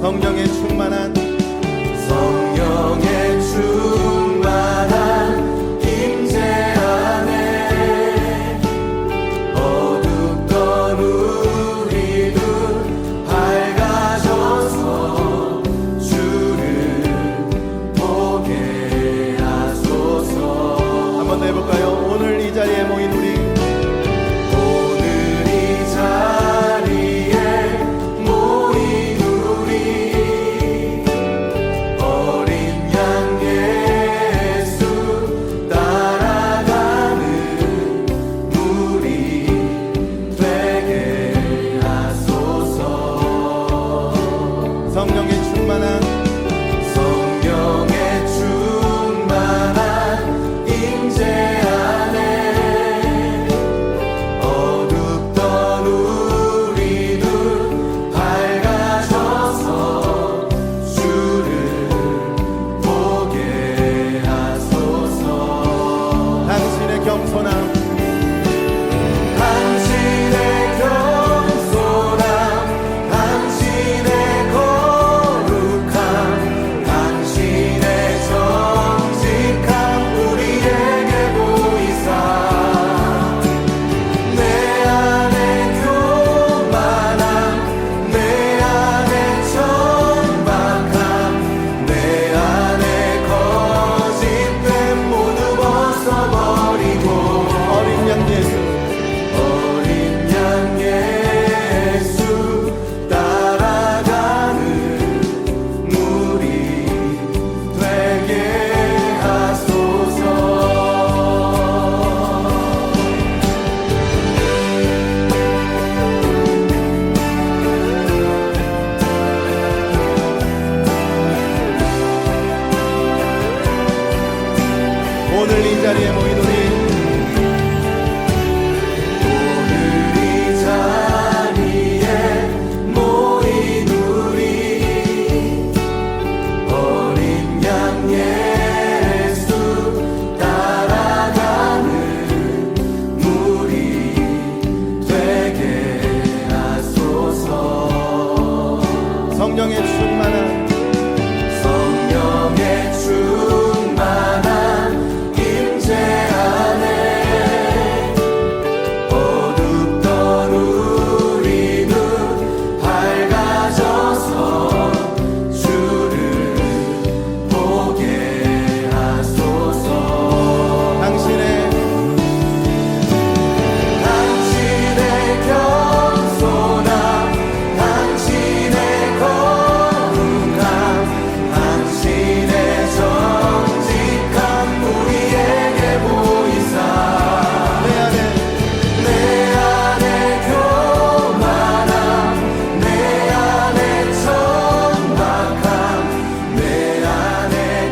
성령의 충만한 임재 안에 어둡던 우리 눈 밝아져서 주를 보게 하소서. 한 번 더 해볼까요? 오늘 이 자리에 모인 우리 오늘 이 자리에 모인 우리 어린 양 예수 따라가는 무리 되게 하소서. 성령의 충만한 임재 안에 어둡던 우리 눈 밝아져서 주를 보게 하소서. 당신의 겸손함, 당신의 거룩함, 당신의 정직함 우리에게 보이사 내 안에 교만함, 내 안에 천박함, 내 안에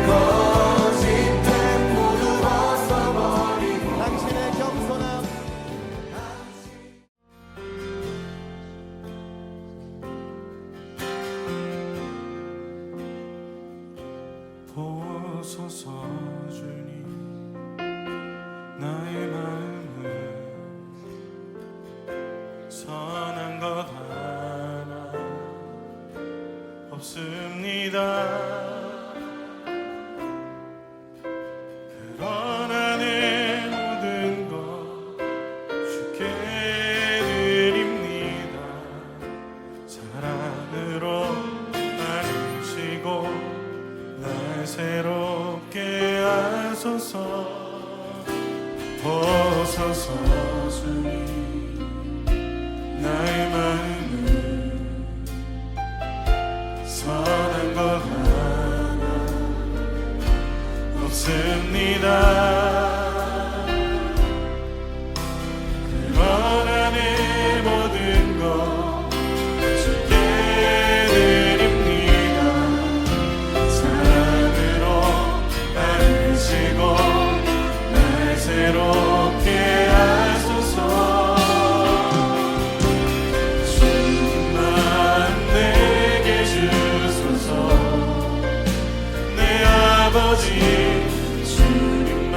거짓됨 모두 벗어버리고 당신의 겸손함 보소서 주님, 나의 마음은 선한 것 하나 없습니다. 그러나 내 모든 것 주께 드립니다. 사랑으로 나누시고 날 새롭게 하소서. 보소서 주님, 나의 마음은 선한 것 하나 없습니다. 그러나 내 모든 것 주께 드립니다. 사랑으로 나누시고 날 새롭게 하소서. 주만 내게 주소서. 내 아버지 주님만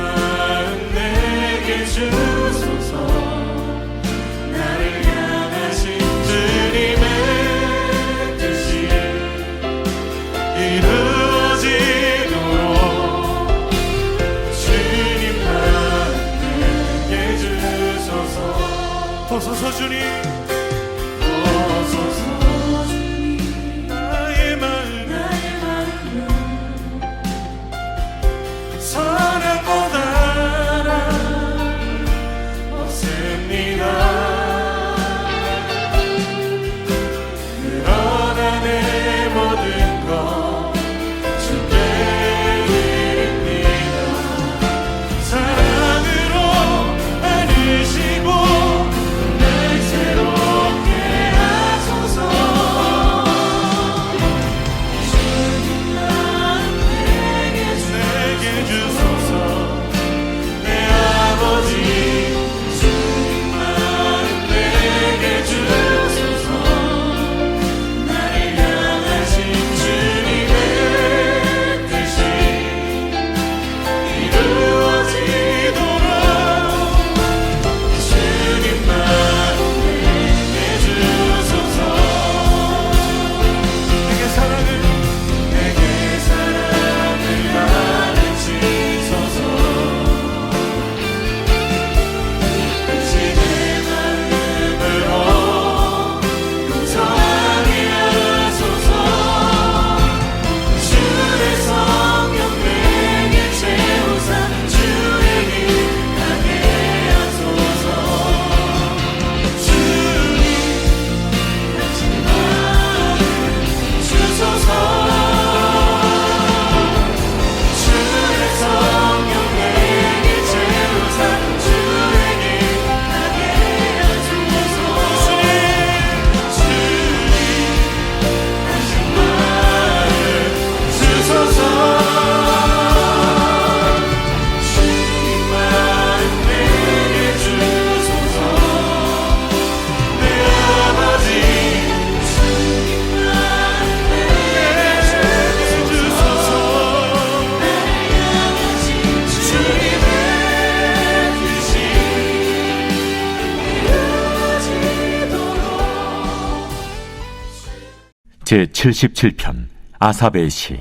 제77편 아삽의 시.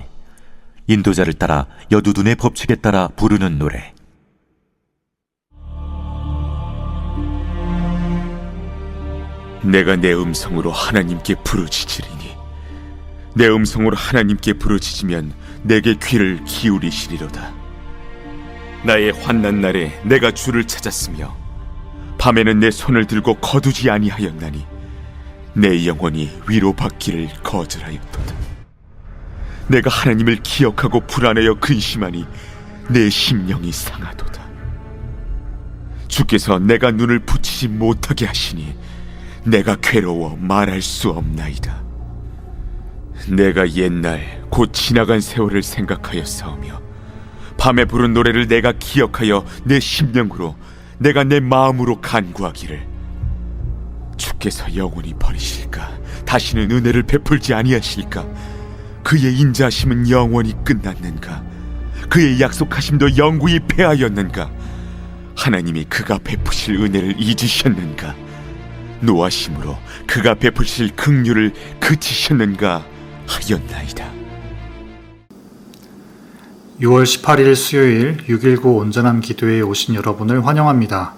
인도자를 따라 여두둔의 법칙에 따라 부르는 노래. 내가 내 음성으로 하나님께 부르짖으리니 내 음성으로 하나님께 부르짖으면 내게 귀를 기울이시리로다. 나의 환난 날에 내가 주를 찾았으며 밤에는 내 손을 들고 거두지 아니하였나니 내 영혼이 위로받기를 거절하였도다. 내가 하나님을 기억하고 불안하여 근심하니 내 심령이 상하도다. 주께서 내가 눈을 붙이지 못하게 하시니 내가 괴로워 말할 수 없나이다. 내가 옛날 곧 지나간 세월을 생각하였사오며 밤에 부른 노래를 내가 기억하여 내 심령으로 내가 내 마음으로 간구하기를 주께서 영원히 버리실까? 다시는 은혜를 베풀지 아니하실까? 그의 인자하심은 영원히 끝났는가? 그의 약속하심도 영구히 패하였는가? 하나님이 그가 베푸실 은혜를 잊으셨는가? 노하심으로 그가 베푸실 긍휼을 그치셨는가 하였나이다. 6월 18일 수요일 6.19 온전함 기도회에 오신 여러분을 환영합니다.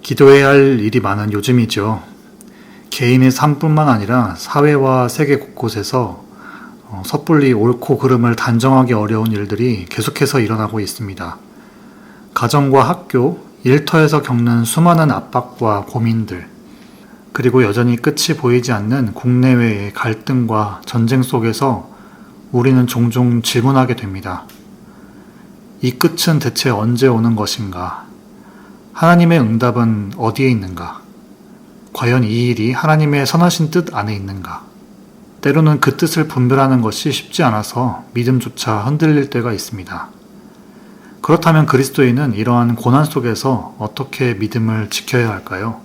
기도해야 할 일이 많은 요즘이죠. 개인의 삶뿐만 아니라 사회와 세계 곳곳에서 섣불리 옳고 그름을 단정하기 어려운 일들이 계속해서 일어나고 있습니다. 가정과 학교, 일터에서 겪는 수많은 압박과 고민들, 그리고 여전히 끝이 보이지 않는 국내외의 갈등과 전쟁 속에서 우리는 종종 질문하게 됩니다. 이 끝은 대체 언제 오는 것인가? 하나님의 응답은 어디에 있는가? 과연 이 일이 하나님의 선하신 뜻 안에 있는가? 때로는 그 뜻을 분별하는 것이 쉽지 않아서 믿음조차 흔들릴 때가 있습니다. 그렇다면 그리스도인은 이러한 고난 속에서 어떻게 믿음을 지켜야 할까요?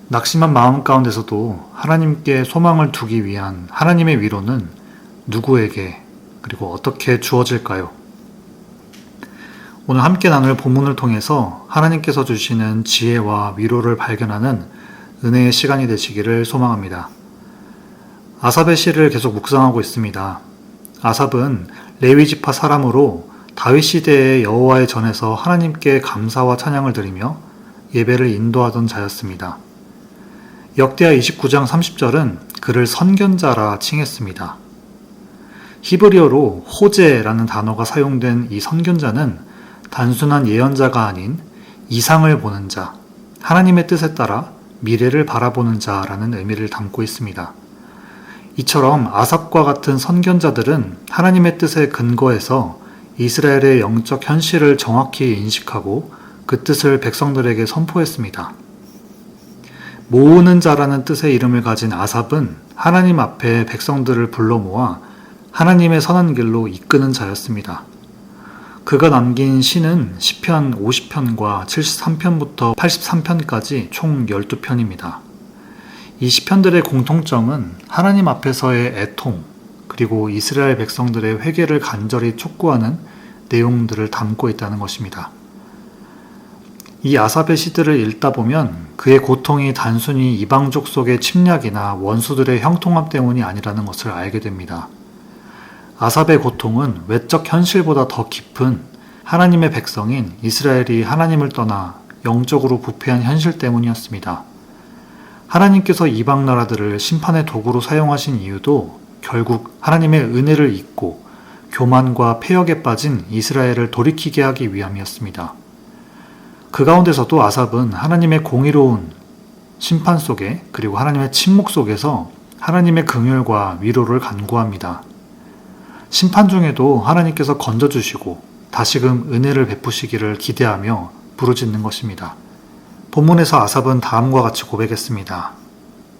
낙심한 마음 가운데서도 하나님께 소망을 두기 위한 하나님의 위로는 누구에게 그리고 어떻게 주어질까요? 오늘 함께 나눌 본문을 통해서 하나님께서 주시는 지혜와 위로를 발견하는 은혜의 시간이 되시기를 소망합니다. 아삽의 시를 계속 묵상하고 있습니다. 아삽은 레위지파 사람으로 다윗 시대의 여호와의 전에서 하나님께 감사와 찬양을 드리며 예배를 인도하던 자였습니다. 역대하 29장 30절은 그를 선견자라 칭했습니다. 히브리어로 호제라는 단어가 사용된 이 선견자는 단순한 예언자가 아닌 이상을 보는 자, 하나님의 뜻에 따라 미래를 바라보는 자라는 의미를 담고 있습니다. 이처럼 아삽과 같은 선견자들은 하나님의 뜻에 근거해서 이스라엘의 영적 현실을 정확히 인식하고 그 뜻을 백성들에게 선포했습니다. 모으는 자라는 뜻의 이름을 가진 아삽은 하나님 앞에 백성들을 불러 모아 하나님의 선한 길로 이끄는 자였습니다. 그가 남긴 시는 시편 50편과 73편부터 83편까지 총 12편입니다. 이 시편들의 공통점은 하나님 앞에서의 애통, 그리고 이스라엘 백성들의 회개를 간절히 촉구하는 내용들을 담고 있다는 것입니다. 이 아삽의 시들을 읽다 보면 그의 고통이 단순히 이방족 속의 침략이나 원수들의 형통함 때문이 아니라는 것을 알게 됩니다. 아삽의 고통은 외적 현실보다 더 깊은 하나님의 백성인 이스라엘이 하나님을 떠나 영적으로 부패한 현실 때문이었습니다. 하나님께서 이방 나라들을 심판의 도구로 사용하신 이유도 결국 하나님의 은혜를 잊고 교만과 패역에 빠진 이스라엘을 돌이키게 하기 위함이었습니다. 그 가운데서도 아삽은 하나님의 공의로운 심판 속에 그리고 하나님의 침묵 속에서 하나님의 긍휼과 위로를 간구합니다. 심판 중에도 하나님께서 건져주시고 다시금 은혜를 베푸시기를 기대하며 부르짖는 것입니다. 본문에서 아삽은 다음과 같이 고백했습니다.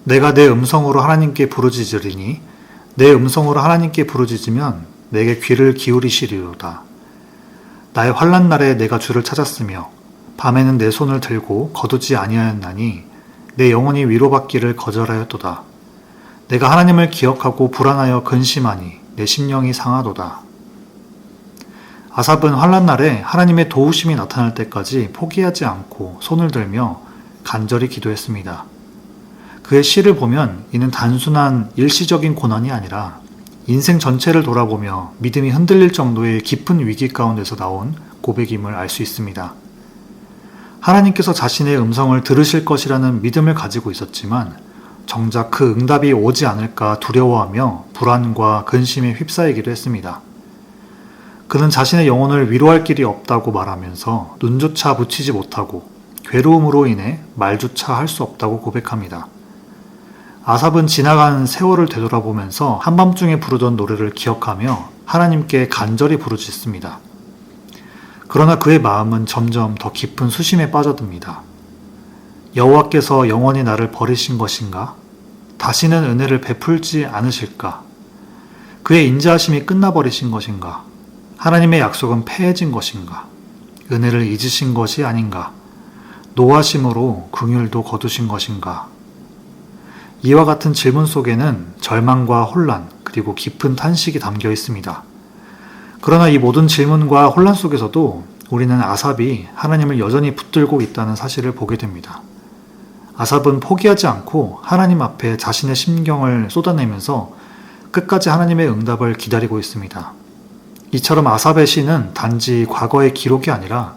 내가 내 음성으로 하나님께 부르짖으리니 내 음성으로 하나님께 부르짖으면 내게 귀를 기울이시리로다. 나의 환난 날에 내가 주를 찾았으며 밤에는 내 손을 들고 거두지 아니하였나니 내 영혼이 위로받기를 거절하였도다. 내가 하나님을 기억하고 불안하여 근심하니 내 심령이 상하도다. 아삽은 환난 날에 하나님의 도우심이 나타날 때까지 포기하지 않고 손을 들며 간절히 기도했습니다. 그의 시를 보면 이는 단순한 일시적인 고난이 아니라 인생 전체를 돌아보며 믿음이 흔들릴 정도의 깊은 위기 가운데서 나온 고백임을 알 수 있습니다. 하나님께서 자신의 음성을 들으실 것이라는 믿음을 가지고 있었지만 정작 그 응답이 오지 않을까 두려워하며 불안과 근심에 휩싸이기도 했습니다. 그는 자신의 영혼을 위로할 길이 없다고 말하면서 눈조차 붙이지 못하고 괴로움으로 인해 말조차 할 수 없다고 고백합니다. 아삽은 지나간 세월을 되돌아보면서 한밤중에 부르던 노래를 기억하며 하나님께 간절히 부르짖습니다. 그러나 그의 마음은 점점 더 깊은 수심에 빠져듭니다. 여호와께서 영원히 나를 버리신 것인가? 다시는 은혜를 베풀지 않으실까? 그의 인자하심이 끝나버리신 것인가? 하나님의 약속은 패해진 것인가? 은혜를 잊으신 것이 아닌가? 노하심으로 긍휼도 거두신 것인가? 이와 같은 질문 속에는 절망과 혼란 그리고 깊은 탄식이 담겨 있습니다. 그러나 이 모든 질문과 혼란 속에서도 우리는 아삽이 하나님을 여전히 붙들고 있다는 사실을 보게 됩니다. 아삽은 포기하지 않고 하나님 앞에 자신의 심경을 쏟아내면서 끝까지 하나님의 응답을 기다리고 있습니다. 이처럼 아삽의 시는 단지 과거의 기록이 아니라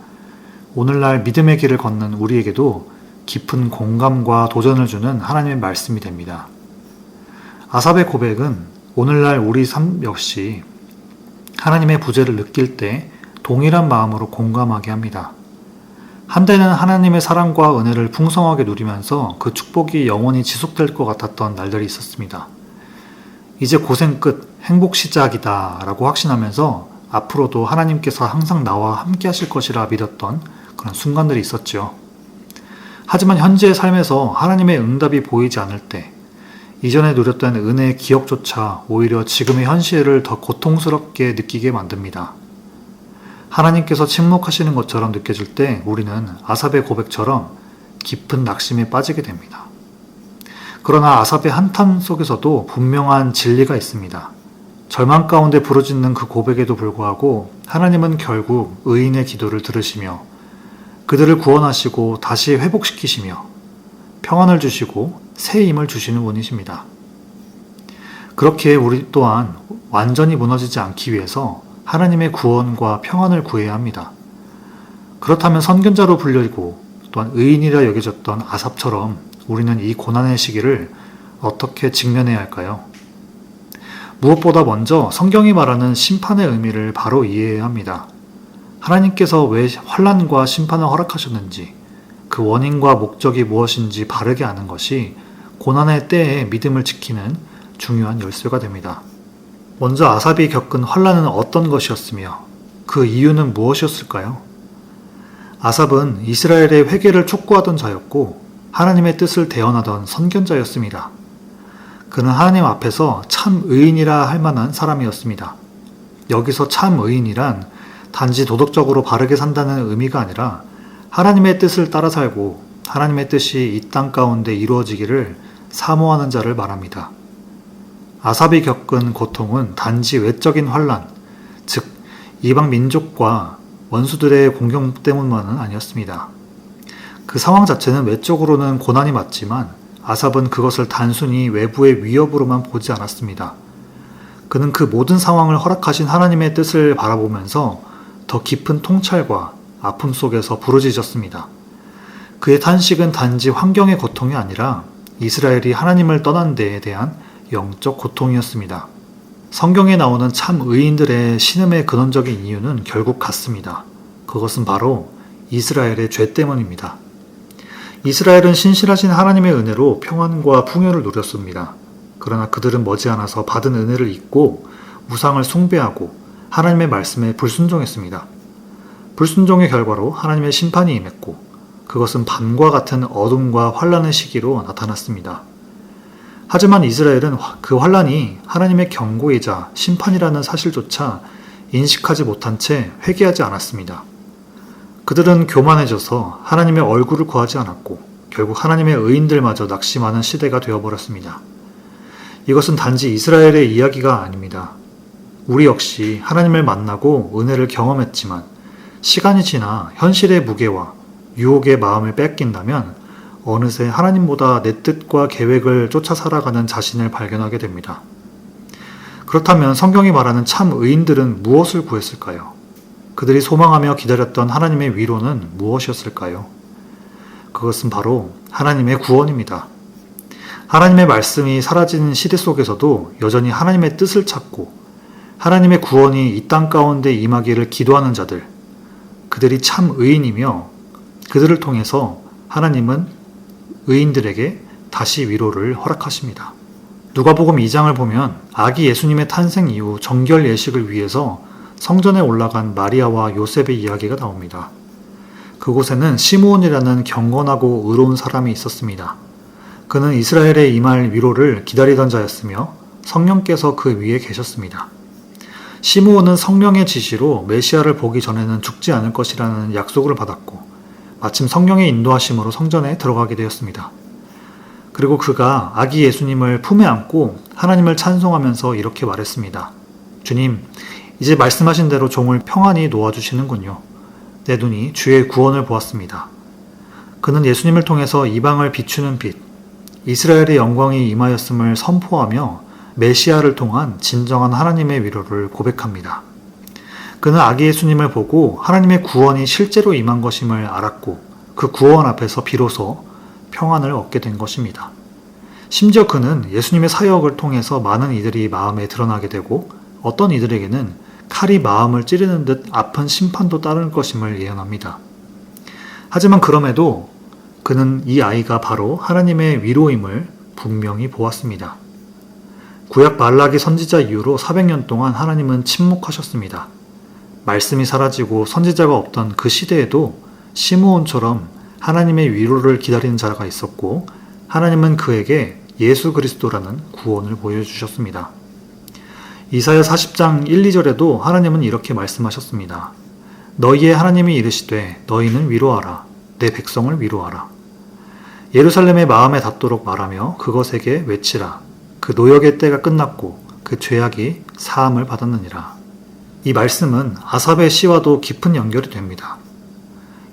오늘날 믿음의 길을 걷는 우리에게도 깊은 공감과 도전을 주는 하나님의 말씀이 됩니다. 아삽의 고백은 오늘날 우리 삶 역시 하나님의 부재를 느낄 때 동일한 마음으로 공감하게 합니다. 한때는 하나님의 사랑과 은혜를 풍성하게 누리면서 그 축복이 영원히 지속될 것 같았던 날들이 있었습니다. 이제 고생 끝, 행복 시작이다 라고 확신하면서 앞으로도 하나님께서 항상 나와 함께 하실 것이라 믿었던 그런 순간들이 있었죠. 하지만 현재의 삶에서 하나님의 응답이 보이지 않을 때 이전에 누렸던 은혜의 기억조차 오히려 지금의 현실을 더 고통스럽게 느끼게 만듭니다. 하나님께서 침묵하시는 것처럼 느껴질 때 우리는 아삽의 고백처럼 깊은 낙심에 빠지게 됩니다. 그러나 아삽의 한탄 속에서도 분명한 진리가 있습니다. 절망 가운데 부르짖는 그 고백에도 불구하고 하나님은 결국 의인의 기도를 들으시며 그들을 구원하시고 다시 회복시키시며 평안을 주시고 새 힘을 주시는 분이십니다. 그렇게 우리 또한 완전히 무너지지 않기 위해서 하나님의 구원과 평안을 구해야 합니다. 그렇다면 선견자로 불리고 또한 의인이라 여겨졌던 아삽처럼 우리는 이 고난의 시기를 어떻게 직면해야 할까요? 무엇보다 먼저 성경이 말하는 심판의 의미를 바로 이해해야 합니다. 하나님께서 왜 환난과 심판을 허락하셨는지 그 원인과 목적이 무엇인지 바르게 아는 것이 고난의 때에 믿음을 지키는 중요한 열쇠가 됩니다. 먼저 아삽이 겪은 환난은 어떤 것이었으며 그 이유는 무엇이었을까요? 아삽은 이스라엘의 회개를 촉구하던 자였고 하나님의 뜻을 대언하던 선견자였습니다. 그는 하나님 앞에서 참 의인이라 할 만한 사람이었습니다. 여기서 참 의인이란 단지 도덕적으로 바르게 산다는 의미가 아니라 하나님의 뜻을 따라 살고 하나님의 뜻이 이 땅 가운데 이루어지기를 사모하는 자를 말합니다. 아삽이 겪은 고통은 단지 외적인 환난, 즉 이방 민족과 원수들의 공격 때문만은 아니었습니다. 그 상황 자체는 외적으로는 고난이 맞지만 아삽은 그것을 단순히 외부의 위협으로만 보지 않았습니다. 그는 그 모든 상황을 허락하신 하나님의 뜻을 바라보면서 더 깊은 통찰과 아픔 속에서 부르짖었습니다. 그의 탄식은 단지 환경의 고통이 아니라 이스라엘이 하나님을 떠난 데에 대한 영적 고통이었습니다. 성경에 나오는 참 의인들의 신음의 근원적인 이유는 결국 같습니다. 그것은 바로 이스라엘의 죄 때문입니다. 이스라엘은 신실하신 하나님의 은혜로 평안과 풍요를 누렸습니다. 그러나 그들은 머지않아서 받은 은혜를 잊고 우상을 숭배하고 하나님의 말씀에 불순종했습니다. 불순종의 결과로 하나님의 심판이 임했고 그것은 밤과 같은 어둠과 환란의 시기로 나타났습니다. 하지만 이스라엘은 그 환란이 하나님의 경고이자 심판이라는 사실조차 인식하지 못한 채 회개하지 않았습니다. 그들은 교만해져서 하나님의 얼굴을 구하지 않았고 결국 하나님의 의인들마저 낙심하는 시대가 되어버렸습니다. 이것은 단지 이스라엘의 이야기가 아닙니다. 우리 역시 하나님을 만나고 은혜를 경험했지만 시간이 지나 현실의 무게와 유혹의 마음을 뺏긴다면 어느새 하나님보다 내 뜻과 계획을 쫓아 살아가는 자신을 발견하게 됩니다. 그렇다면 성경이 말하는 참 의인들은 무엇을 구했을까요? 그들이 소망하며 기다렸던 하나님의 위로는 무엇이었을까요? 그것은 바로 하나님의 구원입니다. 하나님의 말씀이 사라진 시대 속에서도 여전히 하나님의 뜻을 찾고 하나님의 구원이 이 땅 가운데 임하기를 기도하는 자들, 그들이 참 의인이며 그들을 통해서 하나님은 의인들에게 다시 위로를 허락하십니다. 누가복음 2장을 보면 아기 예수님의 탄생 이후 정결 예식을 위해서 성전에 올라간 마리아와 요셉의 이야기가 나옵니다. 그곳에는 시므온이라는 경건하고 의로운 사람이 있었습니다. 그는 이스라엘에 임할 위로를 기다리던 자였으며 성령께서 그 위에 계셨습니다. 시므온은 성령의 지시로 메시아를 보기 전에는 죽지 않을 것이라는 약속을 받았고 마침 성령의 인도하심으로 성전에 들어가게 되었습니다. 그리고 그가 아기 예수님을 품에 안고 하나님을 찬송하면서 이렇게 말했습니다. 주님, 이제 말씀하신 대로 종을 평안히 놓아주시는군요. 내 눈이 주의 구원을 보았습니다. 그는 예수님을 통해서 이방을 비추는 빛, 이스라엘의 영광이 임하였음을 선포하며 메시아를 통한 진정한 하나님의 위로를 고백합니다. 그는 아기 예수님을 보고 하나님의 구원이 실제로 임한 것임을 알았고 그 구원 앞에서 비로소 평안을 얻게 된 것입니다. 심지어 그는 예수님의 사역을 통해서 많은 이들이 마음에 드러나게 되고 어떤 이들에게는 칼이 마음을 찌르는 듯 아픈 심판도 따를 것임을 예언합니다. 하지만 그럼에도 그는 이 아이가 바로 하나님의 위로임을 분명히 보았습니다. 구약 말라기 선지자 이후로 400년 동안 하나님은 침묵하셨습니다. 말씀이 사라지고 선지자가 없던 그 시대에도 시므온처럼 하나님의 위로를 기다리는 자가 있었고 하나님은 그에게 예수 그리스도라는 구원을 보여주셨습니다. 이사야 40장 1, 2절에도 하나님은 이렇게 말씀하셨습니다. 너희의 하나님이 이르시되 너희는 위로하라. 내 백성을 위로하라. 예루살렘의 마음에 닿도록 말하며 그것에게 외치라. 그 노역의 때가 끝났고 그 죄악이 사함을 받았느니라. 이 말씀은 아삽의 시와도 깊은 연결이 됩니다.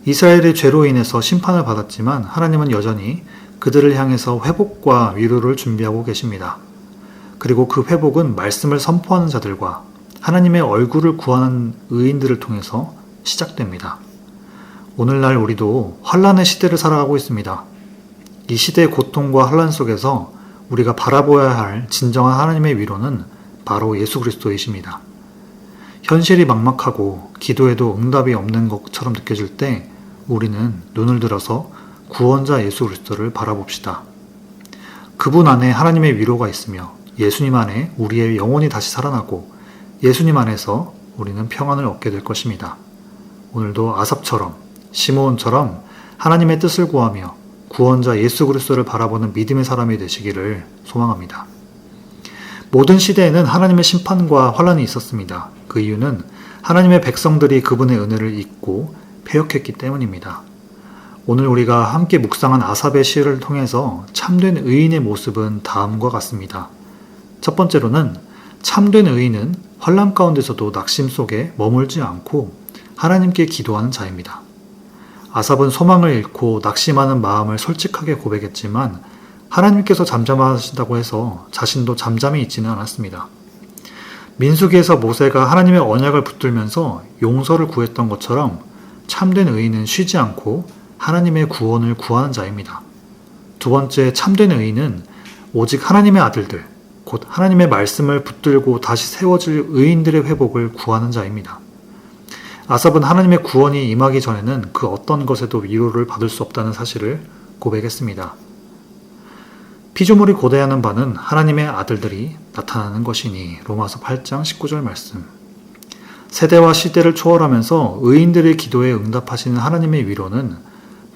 이스라엘의 죄로 인해서 심판을 받았지만 하나님은 여전히 그들을 향해서 회복과 위로를 준비하고 계십니다. 그리고 그 회복은 말씀을 선포하는 자들과 하나님의 얼굴을 구하는 의인들을 통해서 시작됩니다. 오늘날 우리도 환란의 시대를 살아가고 있습니다. 이 시대의 고통과 환란 속에서 우리가 바라보아야 할 진정한 하나님의 위로는 바로 예수 그리스도이십니다. 현실이 막막하고 기도에도 응답이 없는 것처럼 느껴질 때 우리는 눈을 들어서 구원자 예수 그리스도를 바라봅시다. 그분 안에 하나님의 위로가 있으며 예수님 안에 우리의 영혼이 다시 살아나고 예수님 안에서 우리는 평안을 얻게 될 것입니다. 오늘도 아삽처럼 시므온처럼 하나님의 뜻을 구하며 구원자 예수 그리스도를 바라보는 믿음의 사람이 되시기를 소망합니다. 모든 시대에는 하나님의 심판과 환란이 있었습니다. 그 이유는 하나님의 백성들이 그분의 은혜를 잊고 패역했기 때문입니다. 오늘 우리가 함께 묵상한 아삽의 시를 통해서 참된 의인의 모습은 다음과 같습니다. 첫 번째로는 참된 의인은 환란 가운데서도 낙심 속에 머물지 않고 하나님께 기도하는 자입니다. 아삽은 소망을 잃고 낙심하는 마음을 솔직하게 고백했지만 하나님께서 잠잠하신다고 해서 자신도 잠잠히 있지는 않았습니다. 민수기에서 모세가 하나님의 언약을 붙들면서 용서를 구했던 것처럼 참된 의인은 쉬지 않고 하나님의 구원을 구하는 자입니다. 두 번째, 참된 의인은 오직 하나님의 아들들, 곧 하나님의 말씀을 붙들고 다시 세워질 의인들의 회복을 구하는 자입니다. 아삽은 하나님의 구원이 임하기 전에는 그 어떤 것에도 위로를 받을 수 없다는 사실을 고백했습니다. 피조물이 고대하는 바는 하나님의 아들들이 나타나는 것이니 로마서 8장 19절 말씀. 세대와 시대를 초월하면서 의인들의 기도에 응답하시는 하나님의 위로는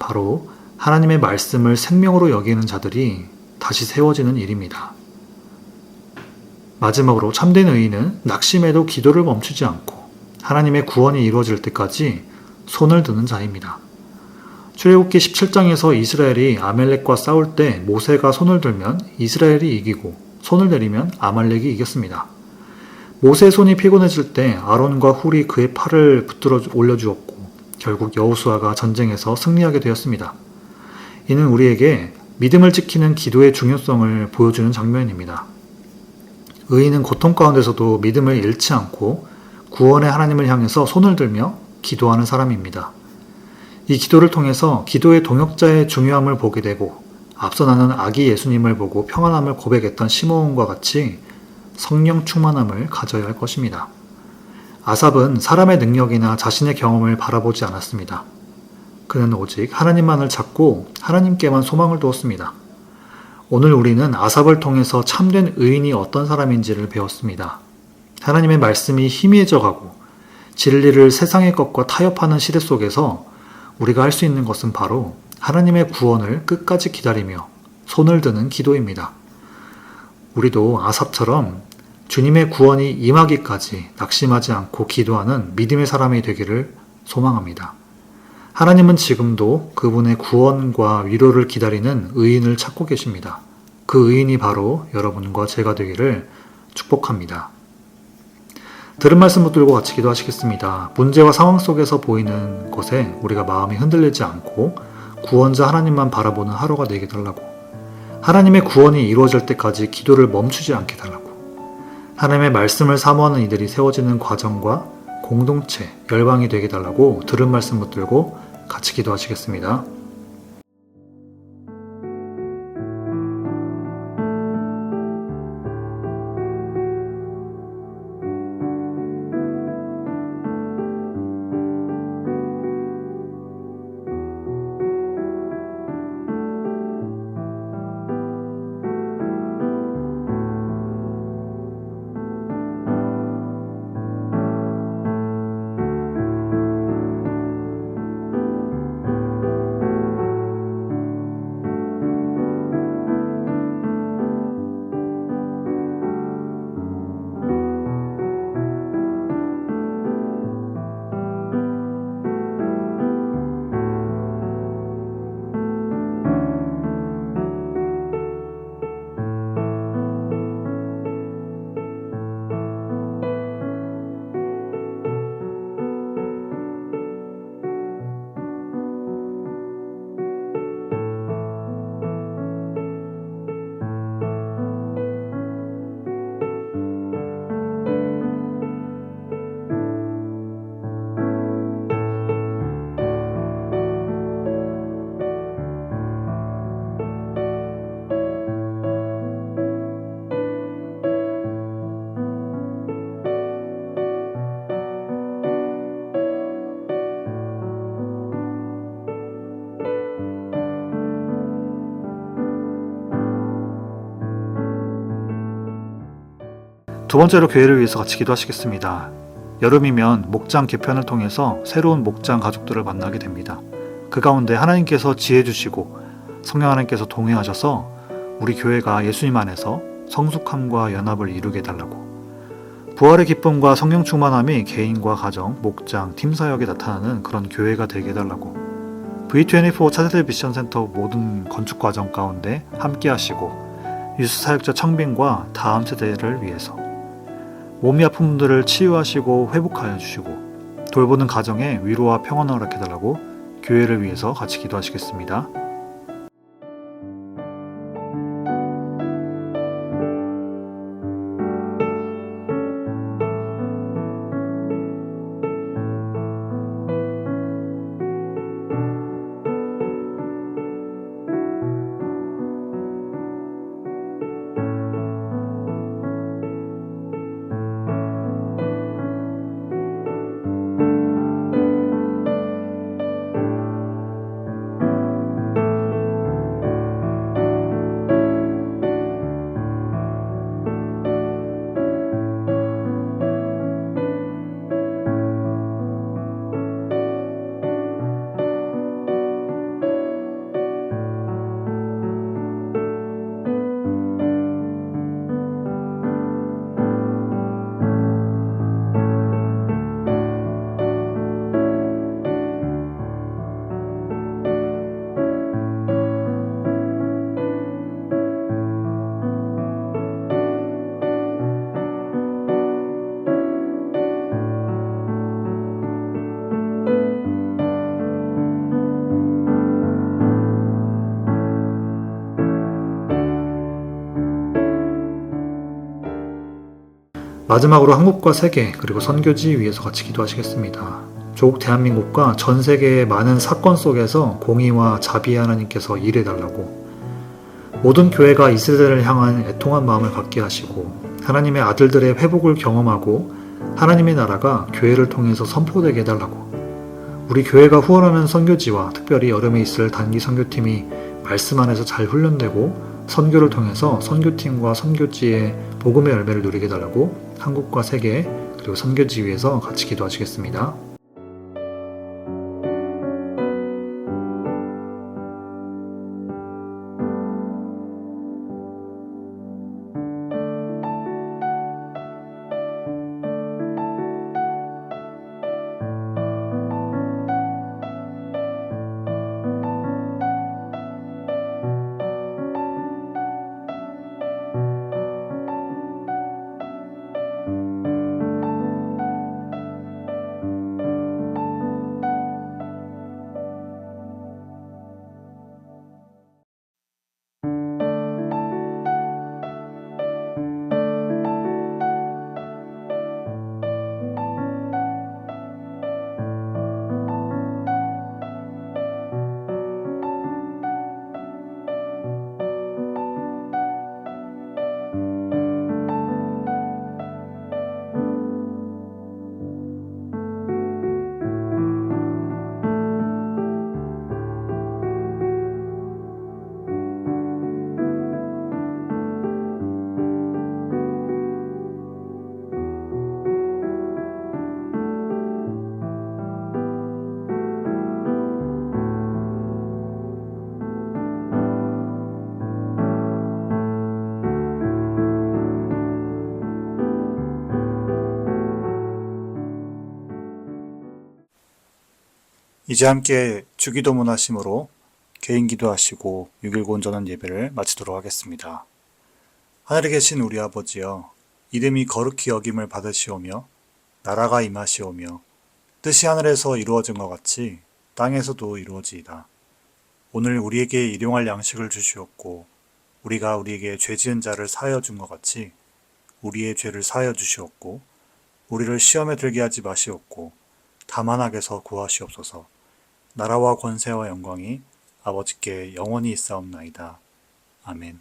바로 하나님의 말씀을 생명으로 여기는 자들이 다시 세워지는 일입니다. 마지막으로 참된 의인은 낙심에도 기도를 멈추지 않고 하나님의 구원이 이루어질 때까지 손을 드는 자입니다. 출애굽기 17장에서 이스라엘이 아말렉과 싸울 때 모세가 손을 들면 이스라엘이 이기고 손을 내리면 아말렉이 이겼습니다. 모세의 손이 피곤해질 때 아론과 훌이 그의 팔을 붙들어 올려주었고 결국 여호수아가 전쟁에서 승리하게 되었습니다. 이는 우리에게 믿음을 지키는 기도의 중요성을 보여주는 장면입니다. 의인은 고통 가운데서도 믿음을 잃지 않고 구원의 하나님을 향해서 손을 들며 기도하는 사람입니다. 이 기도를 통해서 기도의 동역자의 중요함을 보게 되고 앞서 나는 아기 예수님을 보고 평안함을 고백했던 시므온과 같이 성령 충만함을 가져야 할 것입니다. 아삽은 사람의 능력이나 자신의 경험을 바라보지 않았습니다. 그는 오직 하나님만을 찾고 하나님께만 소망을 두었습니다. 오늘 우리는 아삽을 통해서 참된 의인이 어떤 사람인지를 배웠습니다. 하나님의 말씀이 희미해져 가고 진리를 세상의 것과 타협하는 시대 속에서 우리가 할 수 있는 것은 바로 하나님의 구원을 끝까지 기다리며 손을 드는 기도입니다. 우리도 아삽처럼 주님의 구원이 임하기까지 낙심하지 않고 기도하는 믿음의 사람이 되기를 소망합니다. 하나님은 지금도 그분의 구원과 위로를 기다리는 의인을 찾고 계십니다. 그 의인이 바로 여러분과 제가 되기를 축복합니다. 들은 말씀 붙들고 같이 기도하시겠습니다. 문제와 상황 속에서 보이는 것에 우리가 마음이 흔들리지 않고 구원자 하나님만 바라보는 하루가 되게 달라고, 하나님의 구원이 이루어질 때까지 기도를 멈추지 않게 달라고, 하나님의 말씀을 사모하는 이들이 세워지는 과정과 공동체, 열방이 되게 달라고 들은 말씀 붙들고 같이 기도하시겠습니다. 두 번째로 교회를 위해서 같이 기도하시겠습니다. 여름이면 목장 개편을 통해서 새로운 목장 가족들을 만나게 됩니다. 그 가운데 하나님께서 지혜 주시고 성령 하나님께서 동행하셔서 우리 교회가 예수님 안에서 성숙함과 연합을 이루게 해달라고, 부활의 기쁨과 성령 충만함이 개인과 가정, 목장, 팀 사역에 나타나는 그런 교회가 되게 해달라고, V24 차세대 미션 센터 모든 건축 과정 가운데 함께 하시고 유스 사역자 청빙과 다음 세대를 위해서 몸이 아픈 분들을 치유하시고 회복하여 주시고 돌보는 가정에 위로와 평안을 허락해 달라고 교회를 위해서 같이 기도하시겠습니다. 마지막으로 한국과 세계 그리고 선교지 위해서 같이 기도하시겠습니다. 조국 대한민국과 전 세계의 많은 사건 속에서 공의와 자비의 하나님께서 일해달라고, 모든 교회가 이 세대를 향한 애통한 마음을 갖게 하시고 하나님의 아들들의 회복을 경험하고 하나님의 나라가 교회를 통해서 선포되게 해달라고, 우리 교회가 후원하는 선교지와 특별히 여름에 있을 단기 선교팀이 말씀 안에서 잘 훈련되고 선교를 통해서 선교팀과 선교지의 복음의 열매를 누리게 해달라고 한국과 세계 그리고 선교지 위해서 같이 기도하시겠습니다. 이제 함께 주기도문 하심으로 개인 기도하시고 6.19 온전한 예배를 마치도록 하겠습니다. 하늘에 계신 우리 아버지여, 이름이 거룩히 여김을 받으시오며 나라가 임하시오며 뜻이 하늘에서 이루어진 것 같이 땅에서도 이루어지이다. 오늘 우리에게 일용할 양식을 주시옵고 우리가 우리에게 죄 지은 자를 사하여 준 것 같이 우리의 죄를 사하여 주시옵고 우리를 시험에 들게 하지 마시옵고 다만 악에서 구하시옵소서. 나라와 권세와 영광이 아버지께 영원히 있사옵나이다. 아멘.